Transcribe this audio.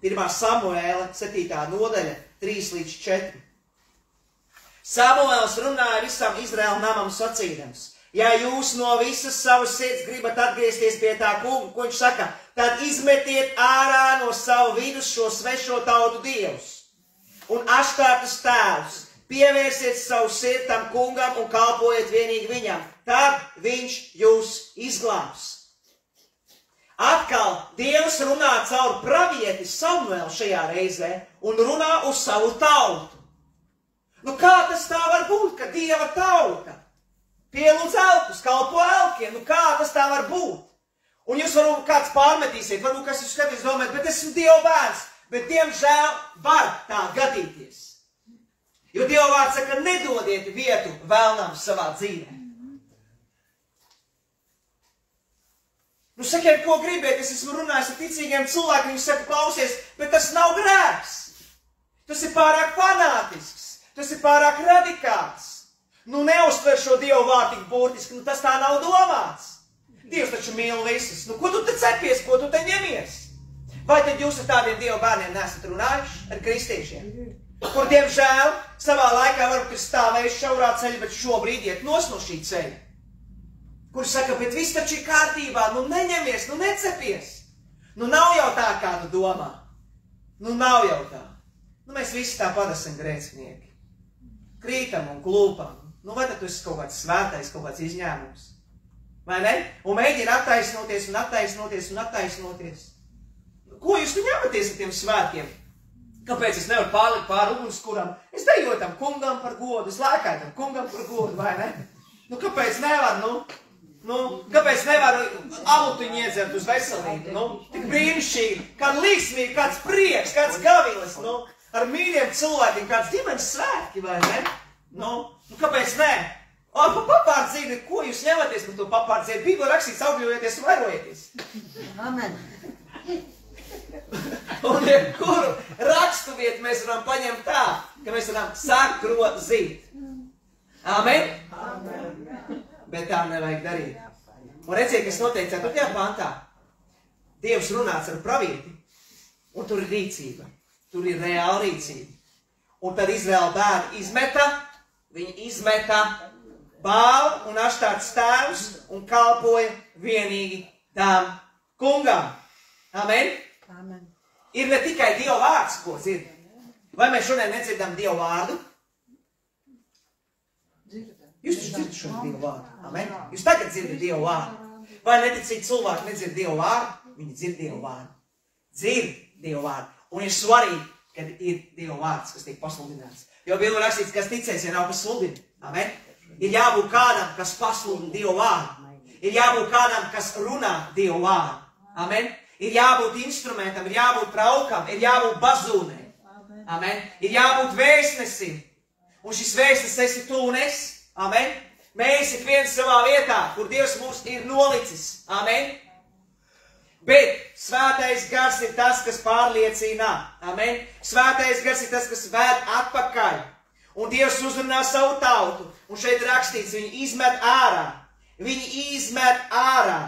1. Samuēla 7. nodaļa, 3-4. Samuēls runāja visam Izraēla namam sacīdams: ja jūs no visas savas sirds gribat atgriezties pie tā kunga, ko viņš saka, tad izmetiet ārā no savu vidus šo svešo tautu dievus un aštārtus tēvus, pievērsiet savu sirdi tam kungam un kalpojiet vienīgi viņam, tad viņš jūs izglābs. Atkal Dievs runā caur pravieti Samuēlu šajā reizē un runā uz savu tautu. Nu kā tas tā var būt, ka Dieva tauta pielūdz elkus, kalpo elkiem? Nu kā tas tā var būt? Un jūs varbūt kāds pārmetīsiet, varbūt kas jūs skatīs domāt, bet esmu Dieva bērns, bet diemžēl var tā gadīties. Jo Dieva vārds saka, nedodiet vietu vēlnam savā dzīvē. Nu sakiet, ko gribiet, es esmu runājis ar ticīgiem cilvēkiem, viņi saka, klausies, bet tas nav grēks. Tas ir pārāk fanātisks, tas ir pārāk radikāls. Nu neuztver šo Dievu vārdu tik būtiski, nu tas tā nav domāts. Dievs taču mīl visus, nu ko tu te cepies, ko tu te ņemies? Vai tad jūs ar tādiem Dieva bērniem nesat runājuši ar kristiešiem? Kur, diemžēl, savā laikā varbūt ir stāvējuši šaurā ceļa, bet šobrīd iet nos no šī ceļa. Kur saka, bet viss taču ir kārtībā, nu neņemies, nu necepies. Nu nav jau tā, kā tu domā. Nu nav jau tā. Nu mēs visi tāpat esam grēcinieki. Krītam un klūpam. Nu vai tad tu esi kaut kāds svētais, kaut kāds izņēmums? Vai ne? Un mēģina attaisnoties un attaisnoties un attaisnoties. Ko jūs nu ņematies ar tiem svētkiem? Kāpēc es nevaru pārlikt pāri ugunskuram? Es dejoju tam kungam par godu, es lēkāju tam kungam par godu, vai ne? Nu kāpēc nevaru, kāpēc nevaru alutiņu iedzert uz veselību, tik brīnišķīgi, kāda līksmīga, kāds prieks, kāds gavilis, ar mīļiem cilvēkiem, kāds ģimenes svētki, vai ne? Kāpēc ne? Pa papārdzīvi, ko jūs ņematies par to papārdzīvi? Bībelē rakstīts, augļojieties un vairojieties. Amen. Un jebkuru rakstu vietu mēs varam paņemt tā, ka mēs varam sagrozīt. Amen? Amen. Bet tā nevajag darīt. Un redziet, kas notiek 4. pantā. Dievs runāts ar pravieti, un tur ir rīcība. Tur ir reāla rīcība. Un tad Izraēla bērni viņi izmeta Bālu un Aštārtas tēvus un kalpoja vienīgi tām kungam. Amen? Amen. Ir ne tikai Dieva vārds, ko dzird. Vai mēs šodien nedzirdam Dieva vārdu? Jūs taču dzirdat šo Dievu vārdu. Amen? Jūs tagad dzirdat Dievu vārdu. Vai neticīgi cilvēki nedzird Dievu vārdu? Viņi dzird Dievu vārdu. Dzird Dievu vārdu. Un ir svarīgi, kad ir Dievu vārds, kas tiek pasludināts. Jo Bībelē rakstīts, kas ticēs, ja nav kas sludina. Amen? Ir jābūt kādam, kas pasludina Dievu vārdu. Ir jābūt kādam, kas runā Dievu vārdu. Amen? Ir jābūt instrumentam, ir jābūt traukam, ir jābūt bazūnei. Amen? Ir jābūt vēstnesim. Un šis vēstnes esi tu un es. Amen? Mēs ir viens savā vietā, kur Dievs mūs ir nolicis. Amen? Bet svētais gars ir tas, kas pārliecina. Amen? Svētais gars ir tas, kas vēd atpakaļ. Un Dievs uzrunā savu tautu. Un šeit rakstīts, viņi izmet ārā. Viņi izmet ārā